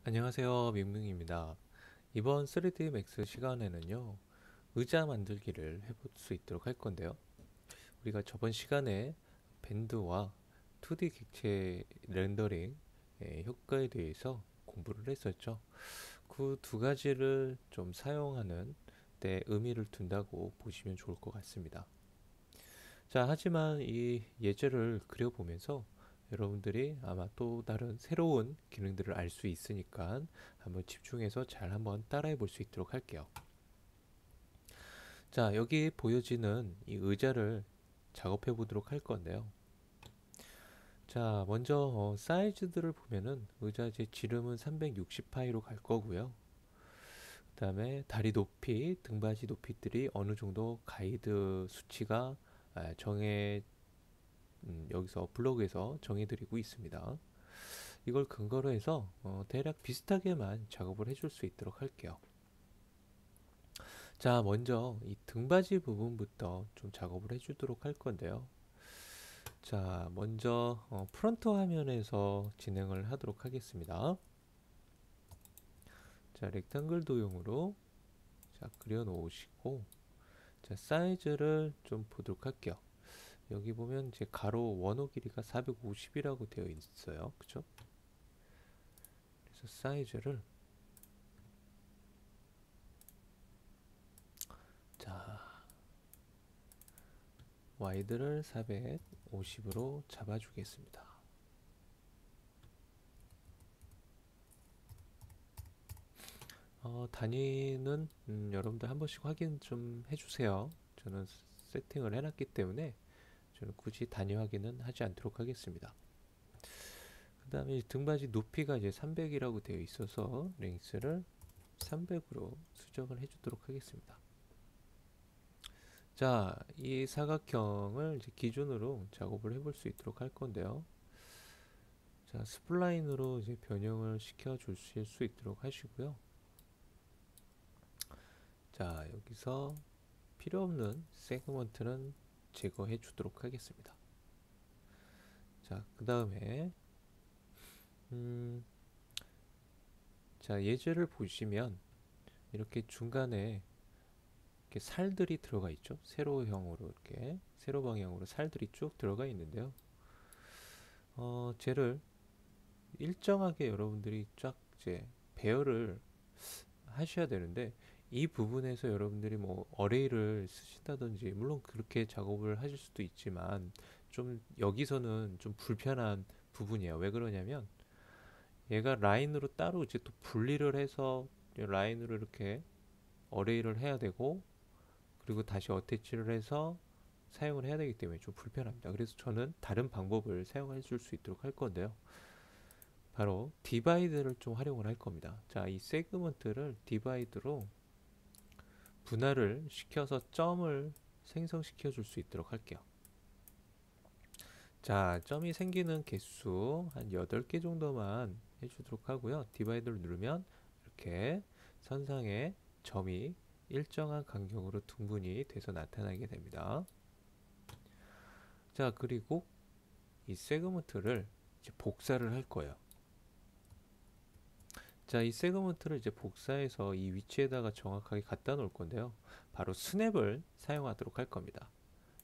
안녕하세요. 민뭉입니다. 이번 3D 맥스 시간에는요, 의자 만들기를 해볼 수 있도록 할 건데요. 우리가 저번 시간에 밴드와 2D 객체 렌더링 효과에 대해서 공부를 했었죠. 그 두 가지를 좀 사용하는 데 의미를 둔다고 보시면 좋을 것 같습니다. 자, 하지만 이 예제를 그려보면서 여러분들이 아마 또 다른 새로운 기능들을 알 수 있으니까 한번 집중해서 잘 한번 따라해 볼 수 있도록 할게요. 자, 여기 보여지는 이 의자를 작업해 보도록 할 건데요. 자, 먼저 사이즈들을 보면은 의자 제 지름은 360파이로 갈 거고요. 그 다음에 다리 높이, 등받이 높이들이 어느 정도 가이드 수치가 정해 여기서 블로그에서 정해드리고 있습니다. 이걸 근거로 해서 대략 비슷하게만 작업을 해줄 수 있도록 할게요. 자, 먼저 이 등받이 부분부터 좀 작업을 해주도록 할 건데요. 자, 먼저 프론트 화면에서 진행을 하도록 하겠습니다. 자, 렉탱글 도형으로 자, 그려 놓으시고, 자, 사이즈를 좀 보도록 할게요. 여기 보면 이제 가로 원호 길이가 450이라고 되어 있어요. 그쵸? 그래서 사이즈를 자, 와이드를 450으로 잡아주겠습니다. 단위는 여러분들 한 번씩 확인 좀 해주세요. 저는 세팅을 해놨기 때문에 저는 굳이 단위 확인은 하지 않도록 하겠습니다. 그 다음에 등받이 높이가 이제 300이라고 되어 있어서 랭스를 300으로 수정을 해주도록 하겠습니다. 자, 이 사각형을 이제 기준으로 작업을 해볼 수 있도록 할 건데요. 자, 스플라인으로 이제 변형을 시켜 주실 수 있도록 하시고요. 자, 여기서 필요 없는 세그먼트는 제거해 주도록 하겠습니다. 자, 그 다음에 자, 예제를 보시면 이렇게 중간에 이렇게 살들이 들어가 있죠. 세로형으로 이렇게 세로 방향으로 살들이 쭉 들어가 있는데요. 쟤를 일정하게 여러분들이 쫙 이제 배열을 하셔야 되는데 이 부분에서 여러분들이 뭐 어레이를 쓰신다든지 물론 그렇게 작업을 하실 수도 있지만 좀 여기서는 좀 불편한 부분이에요. 왜 그러냐면 얘가 라인으로 따로 이제 또 분리를 해서 라인으로 이렇게 어레이를 해야 되고 그리고 다시 어태치를 해서 사용을 해야 되기 때문에 좀 불편합니다. 그래서 저는 다른 방법을 사용해 줄 수 있도록 할 건데요. 바로 디바이드를 좀 활용을 할 겁니다. 자, 이 세그먼트를 디바이드로 분할을 시켜서 점을 생성시켜 줄 수 있도록 할게요. 자, 점이 생기는 개수 한 8개 정도만 해주도록 하고요. 디바이드를 누르면 이렇게 선상에 점이 일정한 간격으로 둥근이 돼서 나타나게 됩니다. 자, 그리고 이 세그먼트를 이제 복사를 할 거예요. 자, 이 세그먼트를 이제 복사해서 이 위치에다가 정확하게 갖다 놓을 건데요. 바로 스냅을 사용하도록 할 겁니다.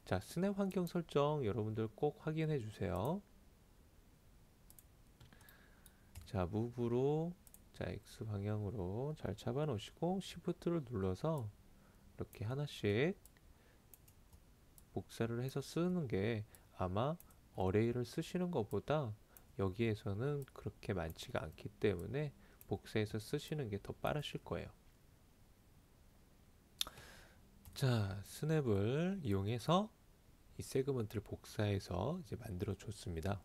자, 스냅 환경 설정 여러분들 꼭 확인해 주세요. 자, 무브로 자, X 방향으로 잘 잡아 놓으시고 Shift를 눌러서 이렇게 하나씩 복사를 해서 쓰는 게 아마 어레이를 쓰시는 것보다 여기에서는 그렇게 많지가 않기 때문에 복사해서 쓰시는 게 더 빠르실 거예요. 자, 스냅을 이용해서 이 세그먼트를 복사해서 이제 만들어 줬습니다.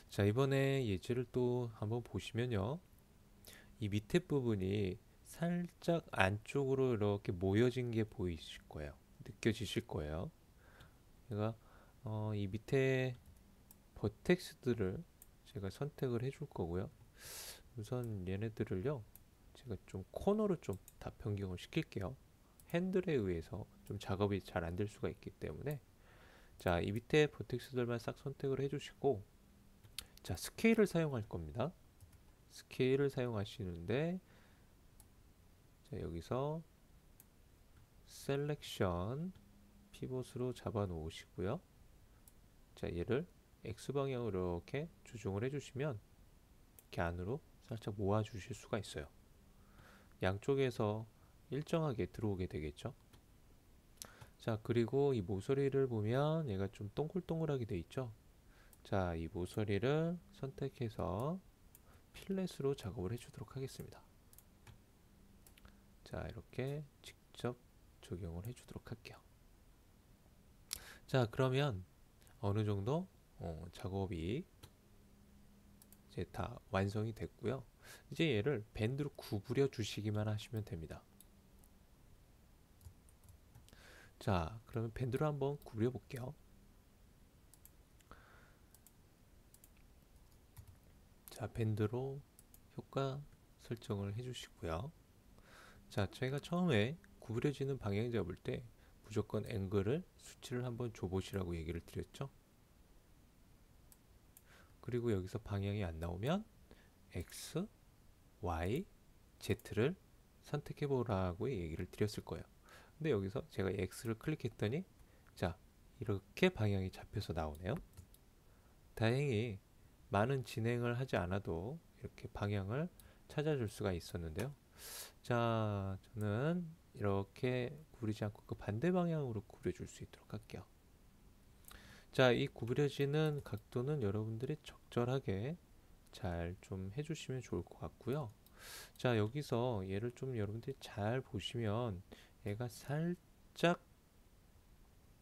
자, 이번에 예제를 또 한번 보시면요. 이 밑에 부분이 살짝 안쪽으로 이렇게 모여진 게 보이실 거예요. 느껴지실 거예요. 제가 이 밑에 버텍스들을 제가 선택을 해줄 거고요. 우선 얘네들을요. 제가 좀 코너로 좀 다 변경을 시킬게요. 핸들에 의해서 좀 작업이 잘 안 될 수가 있기 때문에 자, 이 밑에 버텍스들만 싹 선택을 해주시고 자, 스케일을 사용할 겁니다. 스케일을 사용하시는데, 자, 여기서 셀렉션 피봇으로 잡아 놓으시고요. 자, 얘를 X방향으로 이렇게 조정을 해주시면 이렇게 안으로 살짝 모아 주실 수가 있어요. 양쪽에서 일정하게 들어오게 되겠죠. 자, 그리고 이 모서리를 보면 얘가 좀 동글동글하게 돼 있죠. 자, 이 모서리를 선택해서 필렛으로 작업을 해주도록 하겠습니다. 자, 이렇게 직접 적용을 해주도록 할게요. 자, 그러면 어느 정도 작업이 이제 다 완성이 됐고요. 이제 얘를 밴드로 구부려 주시기만 하시면 됩니다. 자, 그러면 밴드로 한번 구부려 볼게요. 자, 밴드로 효과 설정을 해주시고요. 자, 저희가 처음에 구부려지는 방향 잡을 때 무조건 앵글을 수치를 한번 줘보시라고 얘기를 드렸죠. 그리고 여기서 방향이 안 나오면 X, Y, Z를 선택해 보라고 얘기를 드렸을 거예요. 근데 여기서 제가 X를 클릭했더니 자, 이렇게 방향이 잡혀서 나오네요. 다행히 많은 진행을 하지 않아도 이렇게 방향을 찾아줄 수가 있었는데요. 자, 저는 이렇게 구부리지 않고 그 반대 방향으로 구부려줄 수 있도록 할게요. 자, 이 구부려지는 각도는 여러분들이 적절하게 잘 좀 해주시면 좋을 것 같고요. 자, 여기서 얘를 좀 여러분들이 잘 보시면 얘가 살짝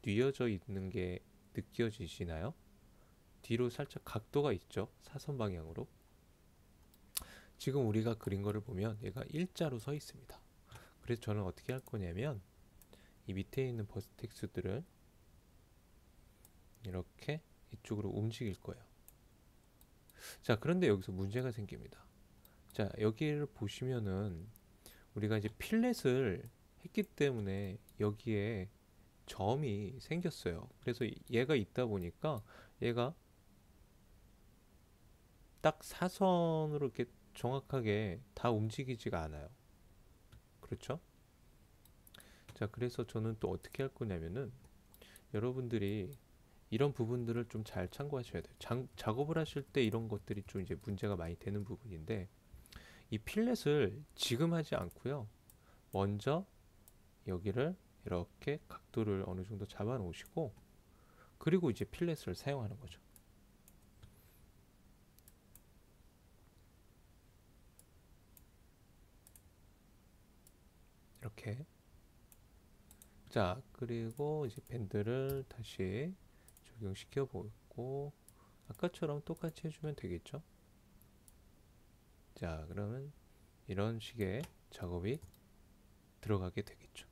뉘어져 있는 게 느껴지시나요? 뒤로 살짝 각도가 있죠. 사선 방향으로. 지금 우리가 그린 거를 보면 얘가 일자로 서 있습니다. 그래서 저는 어떻게 할 거냐면 이 밑에 있는 버스텍스들을 이렇게 이쪽으로 움직일 거예요. 자, 그런데 여기서 문제가 생깁니다. 자, 여기를 보시면은 우리가 이제 필렛을 했기 때문에 여기에 점이 생겼어요. 그래서 얘가 있다 보니까 얘가 딱 사선으로 이렇게 정확하게 다 움직이지가 않아요. 그렇죠? 자, 그래서 저는 또 어떻게 할 거냐면은 여러분들이 이런 부분들을 좀 잘 참고하셔야 돼요. 작업을 하실 때 이런 것들이 좀 이제 문제가 많이 되는 부분인데 이 필렛을 지금 하지 않고요. 먼저 여기를 이렇게 각도를 어느 정도 잡아 놓으시고 그리고 이제 필렛을 사용하는 거죠. 이렇게. 자, 그리고 이제 밴드를 다시 적용시켜 보고 아까처럼 똑같이 해주면 되겠죠. 자, 그러면 이런 식의 작업이 들어가게 되겠죠.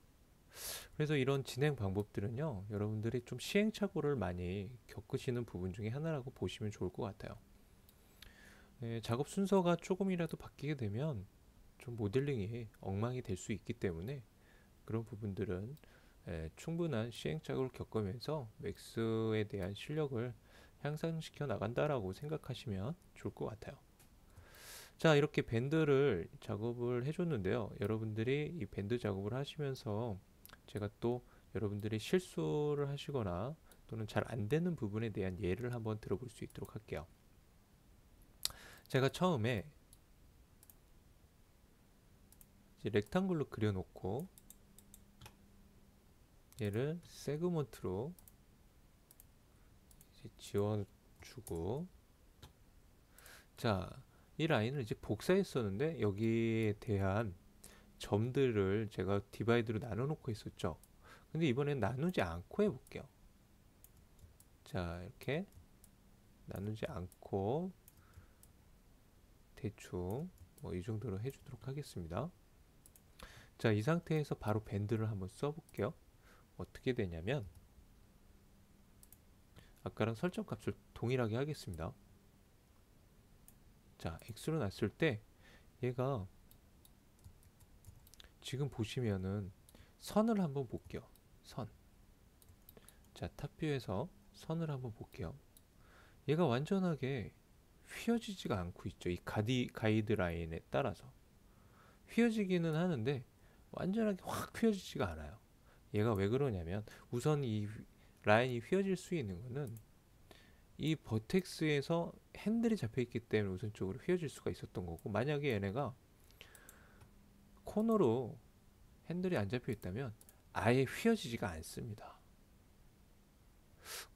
그래서 이런 진행 방법들은요, 여러분들이 좀 시행착오를 많이 겪으시는 부분 중에 하나라고 보시면 좋을 것 같아요. 작업 순서가 조금이라도 바뀌게 되면 좀 모델링이 엉망이 될 수 있기 때문에 그런 부분들은 충분한 시행착오를 겪으면서 맥스에 대한 실력을 향상시켜 나간다라고 생각하시면 좋을 것 같아요. 자, 이렇게 밴드를 작업을 해줬는데요. 여러분들이 이 밴드 작업을 하시면서 제가 또 여러분들이 실수를 하시거나 또는 잘 안 되는 부분에 대한 예를 한번 들어볼 수 있도록 할게요. 제가 처음에 이제 렉탱글로 그려놓고 얘를 세그먼트로 이제 지워주고 자, 이 라인을 이제 복사했었는데 여기에 대한 점들을 제가 디바이드로 나눠 놓고 있었죠. 근데 이번엔 나누지 않고 해볼게요. 자, 이렇게 나누지 않고 대충 뭐 이 정도로 해주도록 하겠습니다. 자, 이 상태에서 바로 밴드를 한번 써볼게요. 어떻게 되냐면 아까랑 설정 값을 동일하게 하겠습니다. 자, X로 놨을 때 얘가 지금 보시면은 선을 한번 볼게요. 선. 자, 탑뷰에서 선을 한번 볼게요. 얘가 완전하게 휘어지지가 않고 있죠. 이 가이드라인에 따라서 휘어지기는 하는데 완전하게 확 휘어지지가 않아요. 얘가 왜 그러냐면, 우선 이 라인이 휘어질 수 있는 거는 이 버텍스에서 핸들이 잡혀 있기 때문에 우선적으로 휘어질 수가 있었던 거고, 만약에 얘네가 코너로 핸들이 안 잡혀 있다면 아예 휘어지지가 않습니다.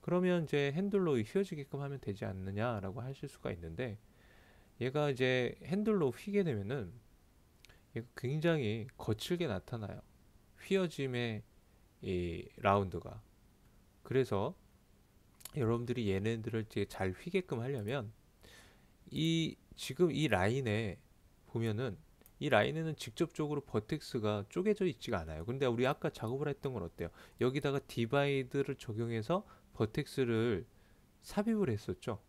그러면 이제 핸들로 휘어지게끔 하면 되지 않느냐라고 하실 수가 있는데, 얘가 이제 핸들로 휘게 되면은 얘가 굉장히 거칠게 나타나요. 휘어짐의 이 라운드가. 그래서 여러분들이 얘네들을 이제 잘 휘게끔 하려면, 이 지금 이 라인에 보면은 이 라인에는 직접적으로 버텍스가 쪼개져 있지가 않아요. 근데 우리 아까 작업을 했던 건 어때요? 여기다가 디바이드를 적용해서 버텍스를 삽입을 했었죠.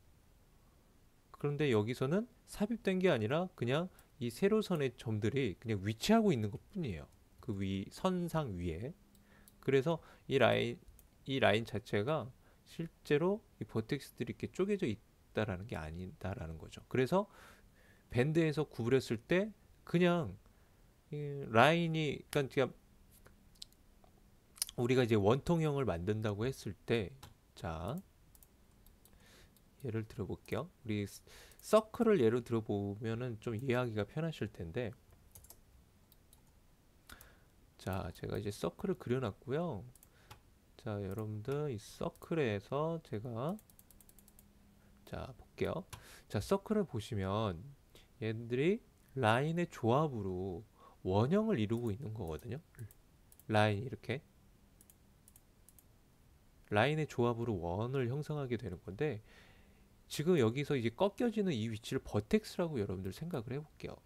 그런데 여기서는 삽입된 게 아니라 그냥 이 세로선의 점들이 그냥 위치하고 있는 것뿐이에요. 그 위 선상 위에. 그래서 이 라인 자체가 실제로 이 버텍스들이 이렇게 쪼개져 있다라는 게 아니다라는 거죠. 그래서 밴드에서 구부렸을 때 그냥 이 라인이, 그러니까 우리가 이제 원통형을 만든다고 했을 때, 자, 예를 들어 볼게요. 우리 서클을 예로 들어 보면은 좀 이해하기가 편하실 텐데, 자, 제가 이제 서클을 그려놨고요. 자, 여러분들 이 서클에서 제가, 자, 볼게요. 자, 서클을 보시면 얘들이 라인의 조합으로 원형을 이루고 있는 거거든요. 라인이 이렇게 라인의 조합으로 원을 형성하게 되는 건데, 지금 여기서 이제 꺾여지는 이 위치를 버텍스라고 여러분들 생각을 해볼게요.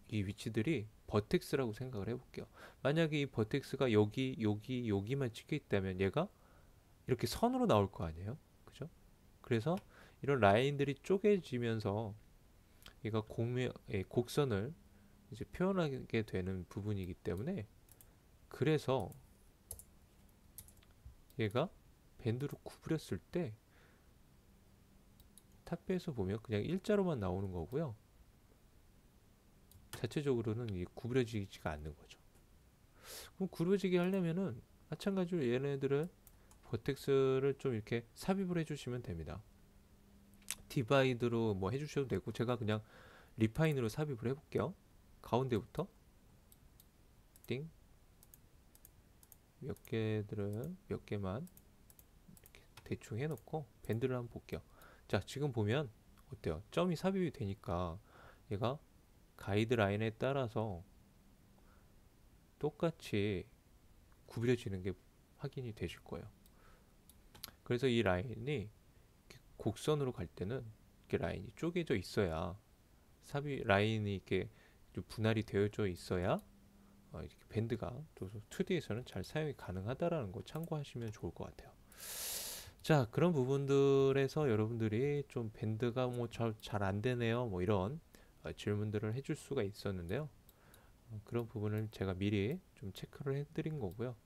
이 위치들이 버텍스라고 생각을 해볼게요. 만약에 이 버텍스가 여기만 찍혀 있다면 얘가 이렇게 선으로 나올 거 아니에요? 그죠? 그래서 이런 라인들이 쪼개지면서 얘가 곡선을 이제 표현하게 되는 부분이기 때문에, 그래서 얘가 밴드로 구부렸을 때 탑뷰에서 보면 그냥 일자로만 나오는 거고요. 자체적으로는 이게 구부러지지가 않는 거죠. 그럼 구부러지게 하려면은 마찬가지로 얘네들은 버텍스를 좀 이렇게 삽입을 해주시면 됩니다. 디바이드로 뭐 해주셔도 되고, 제가 그냥 리파인으로 삽입을 해볼게요. 가운데부터 띵, 몇 개만 이렇게 대충 해놓고 밴드를 한번 볼게요. 자, 지금 보면 어때요? 점이 삽입이 되니까 얘가 가이드라인에 따라서 똑같이 구부려지는 게 확인이 되실 거예요. 그래서 이 라인이 곡선으로 갈 때는 이렇게 라인이 쪼개져 있어야, 삽입 라인이 이렇게 좀 분할이 되어져 있어야 이렇게 밴드가 또 2D에서는 잘 사용이 가능하다라는 거 참고하시면 좋을 것 같아요. 자, 그런 부분들에서 여러분들이 좀 밴드가 뭐 잘 안 되네요, 뭐 이런 질문들을 해줄 수가 있었는데요. 그런 부분을 제가 미리 좀 체크를 해드린 거고요.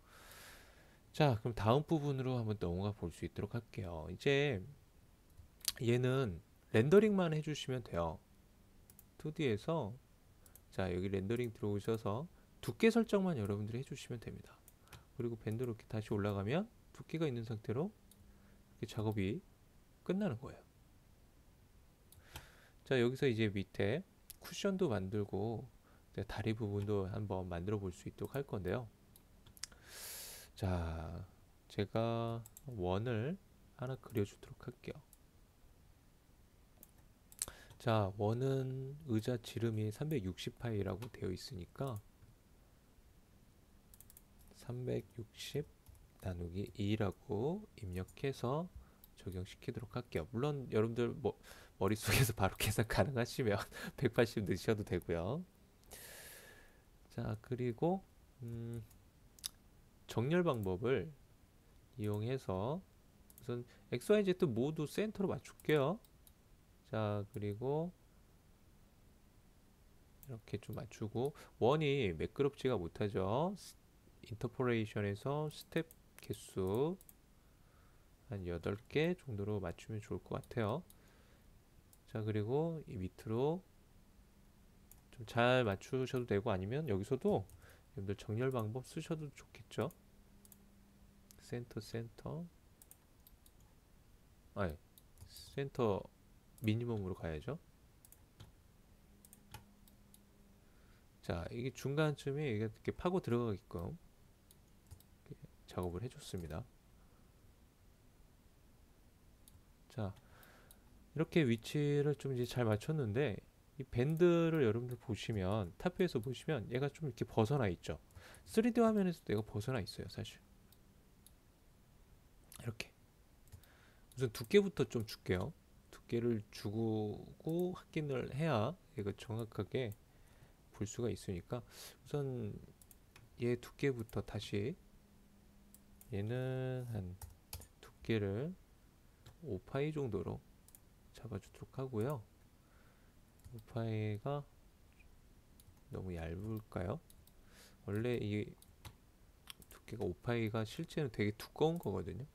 자, 그럼 다음 부분으로 한번 넘어가 볼 수 있도록 할게요. 이제 얘는 렌더링만 해주시면 돼요. 2D에서 자, 여기 렌더링 들어오셔서 두께 설정만 여러분들이 해주시면 됩니다. 그리고 밴드로 이렇게 다시 올라가면 두께가 있는 상태로 이렇게 작업이 끝나는 거예요. 자, 여기서 이제 밑에 쿠션도 만들고 다리 부분도 한번 만들어 볼 수 있도록 할 건데요. 자, 제가 원을 하나 그려주도록 할게요. 자, 원은 의자 지름이 360파이라고 되어 있으니까 360 나누기 2라고 입력해서 적용시키도록 할게요. 물론 여러분들 머릿속에서 바로 계산 가능하시면 180 넣으셔도 되고요. 자, 그리고 정렬 방법을 이용해서 우선 XYZ 모두 센터로 맞출게요. 자, 그리고 이렇게 좀 맞추고, 원이 매끄럽지가 못하죠. 인터폴레이션에서 스텝 개수 한 8개 정도로 맞추면 좋을 것 같아요. 자, 그리고 이 밑으로 좀 잘 맞추셔도 되고, 아니면 여기서도 여러분들 정렬 방법 쓰셔도 좋겠죠. 센터, 아니, 센터 미니멈으로 가야죠. 자, 이게 중간쯤에 이게 이렇게 파고 들어가게끔 이렇게 작업을 해줬습니다. 자, 이렇게 위치를 좀 이제 잘 맞췄는데, 이 밴드를 여러분들 보시면, 탑뷰에서 보시면 얘가 좀 이렇게 벗어나 있죠. 3D 화면에서도 얘가 벗어나 있어요, 사실. 이렇게. 우선 두께부터 좀 줄게요. 두께를 주고 확인을 해야 얘가 정확하게 볼 수가 있으니까, 우선 얘 두께부터 다시, 얘는 한 두께를 5파이 정도로 잡아주도록 하고요. 5파이가 너무 얇을까요? 원래 이 두께가 5파이가 실제는 되게 두꺼운 거거든요.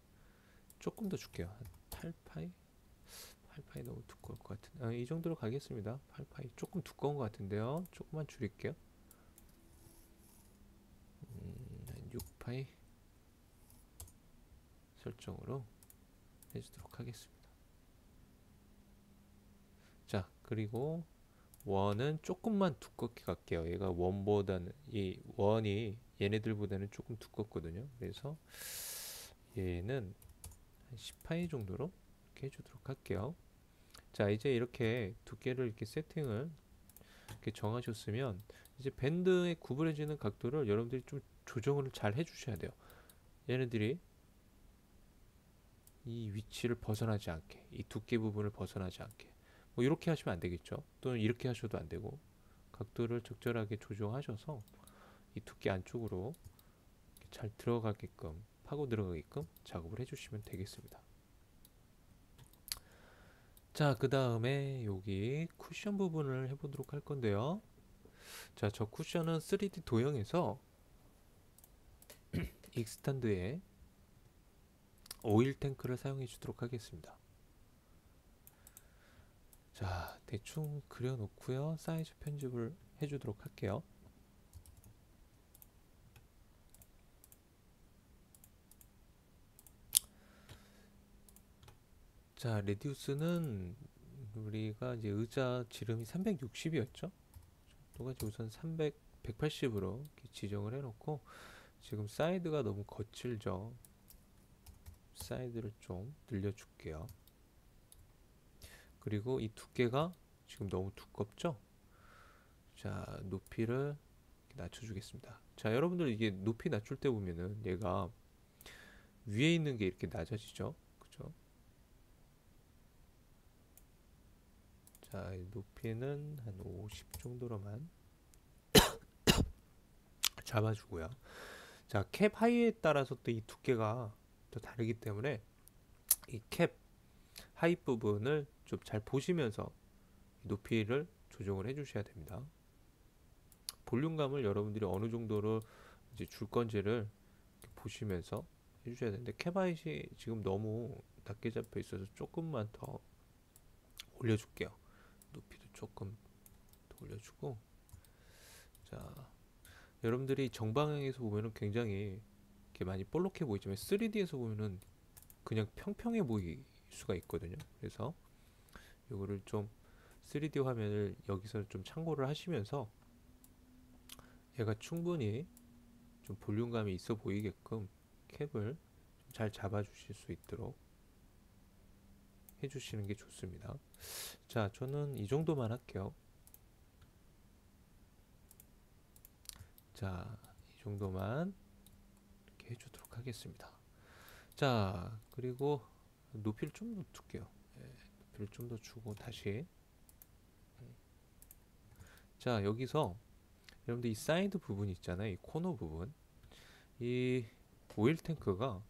조금 더 줄게요. 한 8파이? 8파이 너무 두꺼울 것 같은데, 이 정도로 가겠습니다. 8파이 조금 두꺼운 것 같은데요. 조금만 줄일게요. 한 6파이 설정으로 해주도록 하겠습니다. 자, 그리고 원은 조금만 두껍게 갈게요. 얘가 원보다는, 이 원이 얘네들보다는 조금 두껍거든요. 그래서 얘는 한 10파이 정도로 이렇게 해주도록 할게요. 자, 이제 이렇게 두께를 이렇게 세팅을 이렇게 정하셨으면, 이제 밴드에 구부러지는 각도를 여러분들이 좀 조정을 잘 해주셔야 돼요. 얘네들이 이 위치를 벗어나지 않게, 이 두께 부분을 벗어나지 않게, 뭐 이렇게 하시면 안 되겠죠. 또는 이렇게 하셔도 안 되고, 각도를 적절하게 조정하셔서 이 두께 안쪽으로 잘 들어가게끔, 파고 들어가게끔 작업을 해주시면 되겠습니다. 자, 그 다음에 여기 쿠션 부분을 해보도록 할 건데요. 자, 저 쿠션은 3D 도형에서 익스탄드에 오일 탱크를 사용해 주도록 하겠습니다. 자, 대충 그려 놓고요. 사이즈 편집을 해 주도록 할게요. 자, 레디우스는 우리가 이제 의자 지름이 360이었죠. 똑같이 우선 180으로 지정을 해 놓고, 지금 사이드가 너무 거칠죠. 사이드를 좀 늘려줄게요. 그리고 이 두께가 지금 너무 두껍죠? 자, 높이를 낮춰주겠습니다. 자, 여러분들 이게 높이 낮출 때 보면은 얘가 위에 있는 게 이렇게 낮아지죠? 그죠? 자, 높이는 한 50 정도로만 잡아주고요. 자, 캡 하이에 따라서 또 이 두께가 또 다르기 때문에 이 캡 하이 부분을 좀 잘 보시면서 높이를 조정을 해주셔야 됩니다. 볼륨감을 여러분들이 어느 정도로 이제 줄 건지를 보시면서 해주셔야 되는데, 캡 하이이 지금 너무 낮게 잡혀 있어서 조금만 더 올려줄게요. 높이도 조금 더 올려주고. 자, 여러분들이 정방향에서 보면은 굉장히 이렇게 많이 볼록해 보이지만 3D에서 보면은 그냥 평평해 보일 수가 있거든요. 그래서 이거를 좀 3D 화면을 여기서 좀 참고를 하시면서 얘가 충분히 좀 볼륨감이 있어 보이게끔 캡을 잘 잡아 주실 수 있도록 해주시는 게 좋습니다. 자, 저는 이 정도만 할게요. 자, 이 정도만 이렇게 해주도록 하겠습니다. 자, 그리고 높이를 좀 더 줄게요. 높이를 좀 더 주고 다시. 자, 여기서 여러분들 이 사이드 부분 있잖아요. 이 코너 부분. 이 오일 탱크가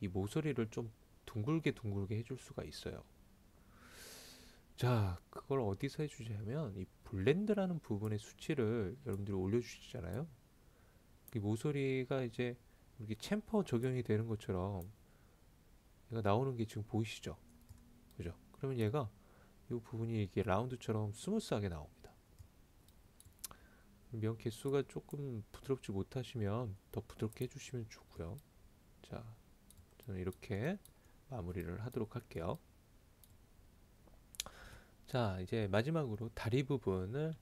이 모서리를 좀 둥글게 해줄 수가 있어요. 자, 그걸 어디서 해주냐면 이 블렌드라는 부분의 수치를 여러분들이 올려주시잖아요. 이 모서리가 이제 이렇게 챔퍼 적용이 되는 것처럼 얘가 나오는 게 지금 보이시죠? 그죠? 그러면 얘가 이 부분이 이게 라운드처럼 스무스하게 나옵니다. 면 개수가 조금 부드럽지 못하시면 더 부드럽게 해주시면 좋고요. 자, 저는 이렇게 마무리를 하도록 할게요. 자, 이제 마지막으로 다리 부분을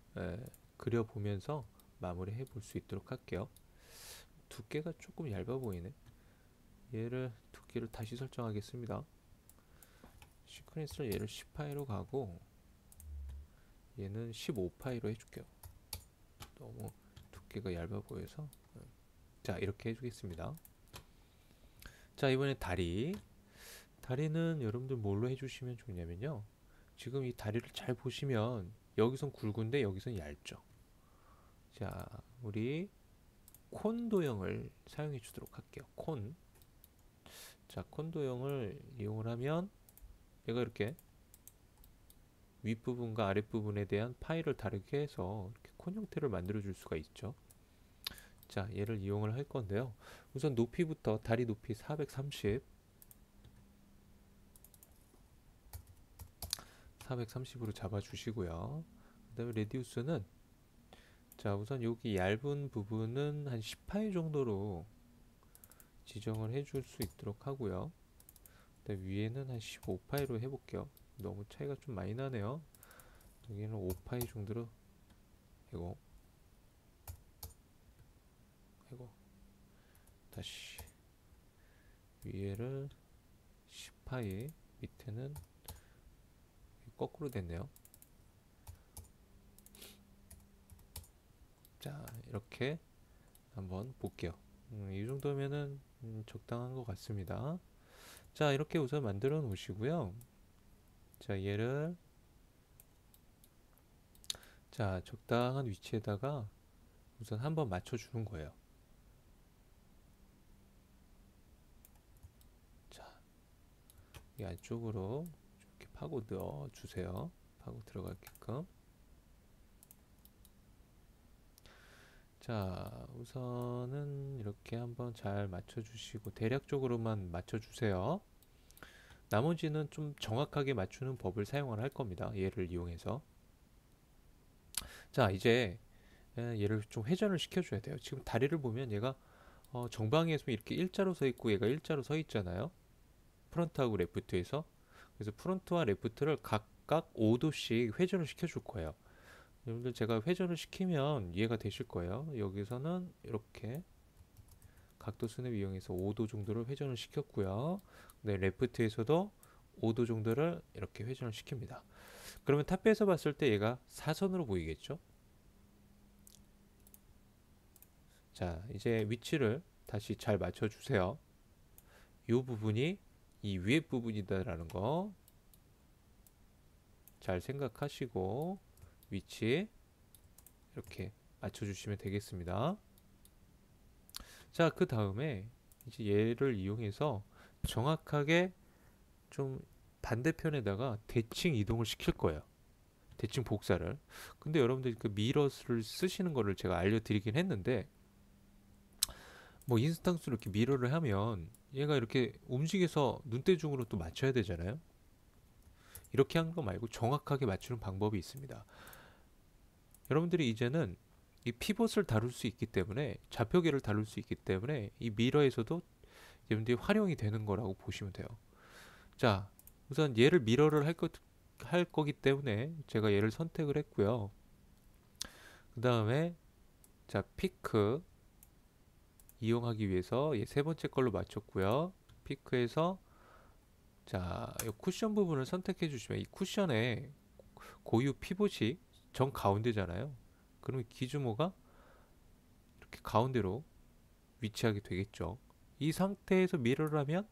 그려보면서 마무리 해볼 수 있도록 할게요. 두께가 조금 얇아 보이네. 얘를 두께를 다시 설정하겠습니다. 시퀀스를 얘를 10파이로 가고 얘는 15파이로 해줄게요. 너무 두께가 얇아 보여서. 자, 이렇게 해주겠습니다. 자, 이번에 다리는 여러분들 뭘로 해주시면 좋냐면요, 지금 이 다리를 잘 보시면 여기선 굵은데 여기선 얇죠. 자, 우리 콘 도형을 사용해 주도록 할게요. 콘. 자, 콘 도형을 이용을 하면 얘가 이렇게 윗부분과 아랫부분에 대한 파이를 다르게 해서 이렇게 콘 형태를 만들어 줄 수가 있죠. 자, 얘를 이용을 할 건데요. 우선 높이부터 다리 높이 430으로 잡아 주시고요. 그 다음에 레디우스는, 자, 우선 여기 얇은 부분은 한 10파이 정도로 지정을 해줄 수 있도록 하고요. 그다음 위에는 한 15파이로 해볼게요. 너무 차이가 좀 많이 나네요. 여기는 5파이 정도로. 이거 다시 위에를 10파이, 밑에는 거꾸로 됐네요. 자, 이렇게 한번 볼게요. 이 정도면은 적당한 것 같습니다. 자, 이렇게 우선 만들어 놓으시고요. 자, 얘를, 자, 적당한 위치에다가 우선 한번 맞춰 주는 거예요. 자, 이 안쪽으로 이렇게 파고 넣어 주세요. 파고 들어가게끔. 자, 우선은 이렇게 한번 잘 맞춰 주시고 대략적으로만 맞춰 주세요. 나머지는 좀 정확하게 맞추는 법을 사용을 할 겁니다. 얘를 이용해서. 자, 이제 얘를 좀 회전을 시켜줘야 돼요. 지금 다리를 보면 얘가 정방에서 이렇게 일자로 서 있고 얘가 일자로 서 있잖아요. 프런트하고 레프트에서. 그래서 프런트와 레프트를 각각 5도씩 회전을 시켜줄 거예요. 여러분들 제가 회전을 시키면 이해가 되실 거예요. 여기서는 이렇게 각도 스냅 이용해서 5도 정도를 회전을 시켰고요. 네, 레프트에서도 5도 정도를 이렇게 회전을 시킵니다. 그러면 탑에서 봤을 때 얘가 사선으로 보이겠죠? 자, 이제 위치를 다시 잘 맞춰주세요. 이 부분이 이 위에 부분이다라는 거 잘 생각하시고 위치 이렇게 맞춰주시면 되겠습니다. 자, 그 다음에 이제 얘를 이용해서 정확하게 좀 반대편에다가 대칭 이동을 시킬 거예요. 대칭 복사를. 근데 여러분들 그 미러를 쓰시는 거를 제가 알려드리긴 했는데, 뭐 인스턴스로 이렇게 미러를 하면 얘가 이렇게 움직여서 눈대중으로 또 맞춰야 되잖아요. 이렇게 하는 거 말고 정확하게 맞추는 방법이 있습니다. 여러분들이 이제는 이 피벗을 다룰 수 있기 때문에, 좌표계를 다룰 수 있기 때문에 이 미러에서도 여러분들이 활용이 되는 거라고 보시면 돼요. 자, 우선 얘를 미러를 할 거기 때문에 제가 얘를 선택을 했고요. 그 다음에 자, 피크 이용하기 위해서 얘 세 번째 걸로 맞췄고요. 피크에서 자, 이 쿠션 부분을 선택해 주시면 이 쿠션에 고유 피봇이 정 가운데잖아요. 그러면 기주모가 이렇게 가운데로 위치하게 되겠죠. 이 상태에서 미러를 하면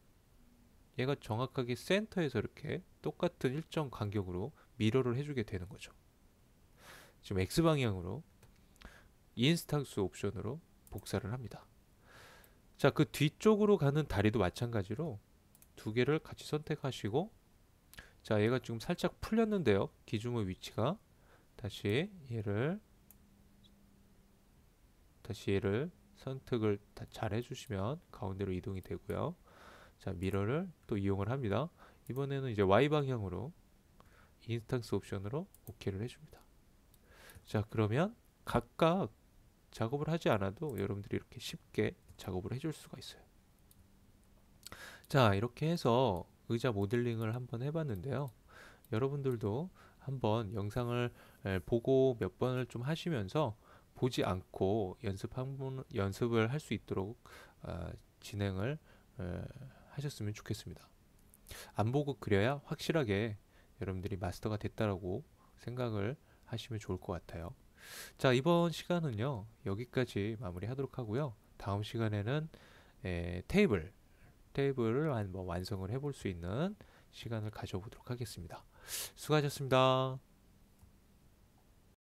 얘가 정확하게 센터에서 이렇게 똑같은 일정 간격으로 미러를 해주게 되는 거죠. 지금 X방향으로 인스턴스 옵션으로 복사를 합니다. 자, 그 뒤쪽으로 가는 다리도 마찬가지로 두 개를 같이 선택하시고, 자, 얘가 지금 살짝 풀렸는데요. 기준의 위치가 다시 얘를 선택을 잘 해주시면 가운데로 이동이 되고요. 자, 미러를 또 이용을 합니다. 이번에는 이제 Y 방향으로 인스턴스 옵션으로 오케이를 해줍니다. 자, 그러면 각각 작업을 하지 않아도 여러분들이 이렇게 쉽게 작업을 해줄 수가 있어요. 자, 이렇게 해서 의자 모델링을 한번 해봤는데요. 여러분들도 한번 영상을 보고 몇 번을 좀 하시면서 보지 않고 연습을 할 수 있도록 진행을 하셨으면 좋겠습니다. 안 보고 그려야 확실하게 여러분들이 마스터가 됐다라고 생각을 하시면 좋을 것 같아요. 자, 이번 시간은요, 여기까지 마무리하도록 하고요. 다음 시간에는 테이블을 한번 완성을 해볼 수 있는 시간을 가져보도록 하겠습니다. 수고하셨습니다.